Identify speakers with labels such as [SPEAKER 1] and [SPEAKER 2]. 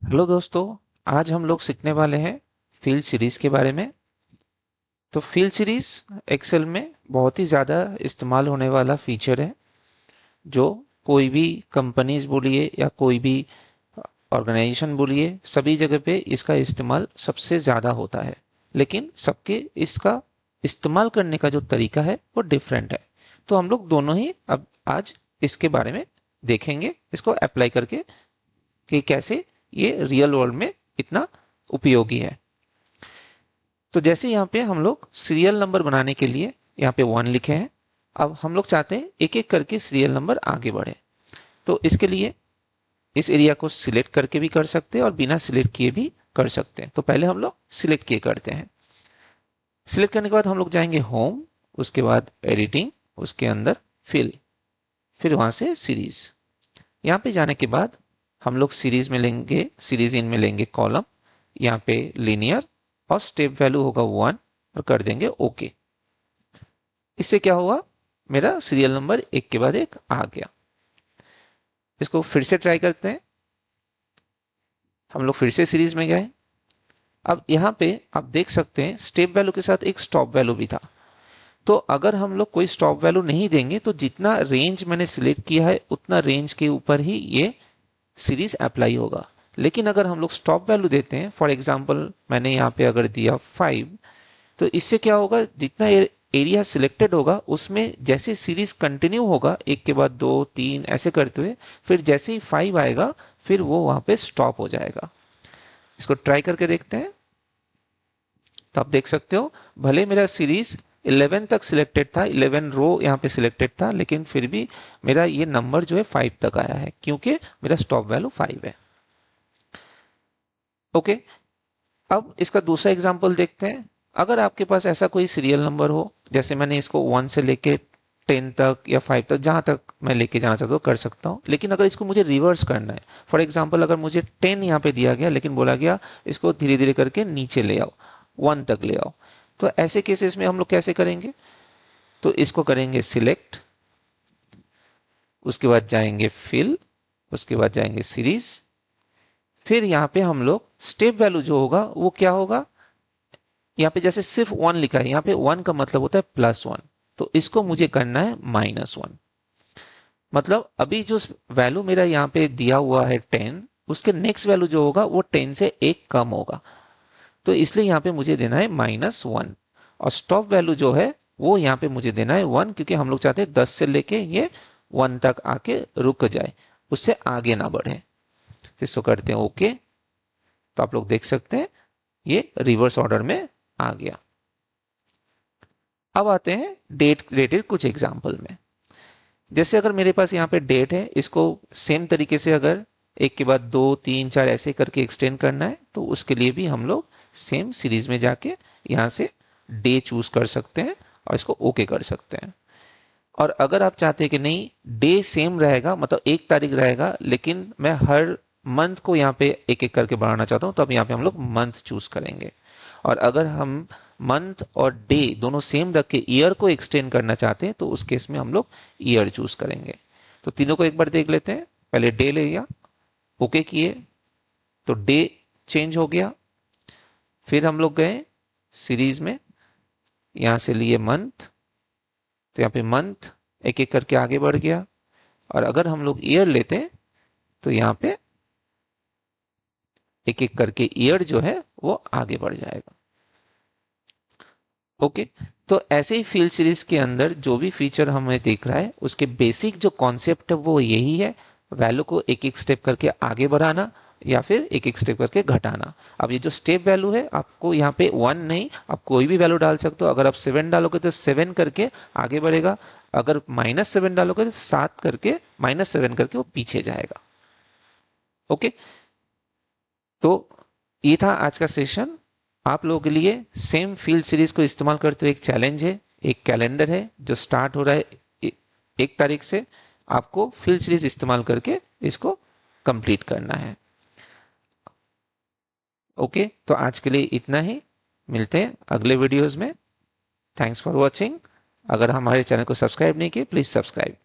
[SPEAKER 1] Hello दोस्तों। आज हम लोग सीखने वाले हैं फील्ड सीरीज के बारे में। तो फील्ड सीरीज एक्सेल में बहुत ही ज़्यादा इस्तेमाल होने वाला फीचर है, जो कोई भी कंपनीज बोलिए या कोई भी ऑर्गेनाइजेशन बोलिए, सभी जगह पे इसका इस्तेमाल सबसे ज़्यादा होता है। लेकिन सबके इसका इस्तेमाल करने का जो तरीका है वो डिफरेंट है। तो हम लोग दोनों ही अब आज इसके बारे में देखेंगे, इसको अप्लाई करके कि कैसे ये रियल वर्ल्ड में इतना उपयोगी है। तो जैसे यहाँ पे हम लोग सीरियल नंबर बनाने के लिए यहाँ पे 1 लिखे हैं। अब हम लोग चाहते हैं एक एक करके सीरियल नंबर आगे बढ़े। तो इसके लिए इस एरिया को सिलेक्ट करके भी कर सकते हैं और बिना सिलेक्ट किए भी कर सकते हैं। तो पहले हम लोग सिलेक्ट किए करते हैं। सिलेक्ट करने के बाद हम लोग जाएंगे होम, उसके बाद एडिटिंग, उसके अंदर फिल, फिर वहां से सीरीज। यहाँ पे जाने के बाद हम लोग सीरीज में लेंगे, सीरीज इन में लेंगे कॉलम, यहाँ पे लीनियर और स्टेप वैल्यू होगा 1 और कर देंगे ओके। इससे क्या हुआ, मेरा सीरियल नंबर एक के बाद एक आ गया। इसको फिर से ट्राई करते हैं। हम लोग फिर से सीरीज में गए। अब यहाँ पे आप देख सकते हैं स्टेप वैल्यू के साथ एक स्टॉप वैल्यू भी था। तो अगर हम लोग कोई स्टॉप वैल्यू नहीं देंगे तो जितना रेंज मैंने सिलेक्ट किया है उतना रेंज के ऊपर ही ये सीरीज अप्लाई होगा। लेकिन अगर हम लोग स्टॉप वैल्यू देते हैं, फॉर एग्जांपल मैंने यहाँ पे अगर दिया 5, तो इससे क्या होगा, जितना एरिया सिलेक्टेड होगा उसमें जैसे सीरीज कंटिन्यू होगा एक के बाद दो तीन ऐसे करते हुए, फिर जैसे ही 5 आएगा फिर वो वहां पे स्टॉप हो जाएगा। इसको ट्राई करके देखते हैं। तो आप देख सकते हो, भले मेरा सीरीज 11 तक सिलेक्टेड था, 11 रो यहाँ पे सिलेक्टेड था, लेकिन फिर भी मेरा ये नंबर जो है 5 तक आया है क्योंकि मेरा स्टॉप वैल्यू 5 है। ओके, अब इसका दूसरा एग्जांपल देखते हैं। अगर आपके पास ऐसा कोई सीरियल नंबर हो, जैसे मैंने इसको 1 से लेके 10 तक या 5 तक, जहां तक मैं लेके जाना चाहता हूँ कर सकता हूँ। लेकिन अगर इसको मुझे रिवर्स करना है, फॉर एग्जांपल अगर मुझे 10 यहाँ पे दिया गया लेकिन बोला गया इसको धीरे धीरे करके नीचे ले आओ, 1 तक ले आओ, तो ऐसे केसेस में हम लोग कैसे करेंगे? तो इसको करेंगे सिलेक्ट, उसके बाद जाएंगे फिल, उसके बाद जाएंगे सीरीज, फिर यहाँ पे हम लोग स्टेप वैल्यू जो होगा वो क्या होगा, यहाँ पे जैसे सिर्फ 1 लिखा है, यहाँ पे 1 का मतलब होता है +1, तो इसको मुझे करना है -1। मतलब अभी जो वैल्यू मेरा यहाँ पे दिया हुआ है 10, उसके नेक्स्ट वैल्यू जो होगा वो 10 से एक कम होगा, तो इसलिए यहाँ पे मुझे देना है -1। और स्टॉप वैल्यू जो है वो यहाँ पे मुझे देना है 1, क्योंकि हम लोग चाहते हैं 10 से लेके ये 1 तक आके रुक जाए, उससे आगे ना बढ़े। तो इसको करते हैं ओके। तो आप लोग देख सकते हैं ये रिवर्स ऑर्डर में आ गया। अब आते हैं डेट रिलेटेड कुछ एग्जाम्पल में। जैसे अगर मेरे पास यहाँ पे डेट है, इसको सेम तरीके से अगर एक के बाद दो तीन चार ऐसे करके एक्सटेंड करना है, तो उसके लिए भी हम लोग सेम सीरीज में जाके यहाँ से डे चूज कर सकते हैं और इसको ओके कर सकते हैं। और अगर आप चाहते हैं कि नहीं डे सेम रहेगा, मतलब 1 तारीख रहेगा, लेकिन मैं हर मंथ को यहाँ पे एक एक करके बढ़ाना चाहता हूँ, तो अब यहाँ पे हम लोग मंथ चूज करेंगे। और अगर हम मंथ और डे दोनों सेम रख के ईयर को एक्सटेंड करना चाहते हैं, तो उस केस में हम लोग ईयर चूज करेंगे। तो तीनों को एक बार देख लेते हैं। पहले डे ले लिया, ओके किए, तो डे चेंज हो गया। फिर हम लोग गए सीरीज में, यहां से लिए मंथ, तो यहाँ पे मंथ एक एक करके आगे बढ़ गया। और अगर हम लोग ईयर लेते हैं तो यहाँ पे एक एक करके ईयर जो है वो आगे बढ़ जाएगा। ओके, तो ऐसे ही फील्ड सीरीज के अंदर जो भी फीचर हमें दिख रहा है उसके बेसिक जो कॉन्सेप्ट है वो यही है, वैल्यू को एक एक स्टेप करके आगे बढ़ाना या फिर एक एक स्टेप करके घटाना। अब ये जो स्टेप वैल्यू है, आपको यहाँ पे 1 नहीं, आप कोई भी वैल्यू डाल सकते हो। अगर आप 7 डालोगे तो 7 करके आगे बढ़ेगा, अगर -7 डालोगे तो 7 करके -7 करके वो पीछे जाएगा। ओके, तो ये था आज का सेशन। आप लोगों के लिए सेम फील्ड सीरीज को इस्तेमाल करते हुए एक चैलेंज है, एक कैलेंडर है जो स्टार्ट हो रहा है 1 तारीख से। आपको फील्ड सीरीज इस्तेमाल करके इसको कंप्लीट करना है। ओके, तो आज के लिए इतना ही। मिलते हैं अगले वीडियोस में। Thanks for watching. अगर हमारे चैनल को सब्सक्राइब नहीं किए, प्लीज सब्सक्राइब।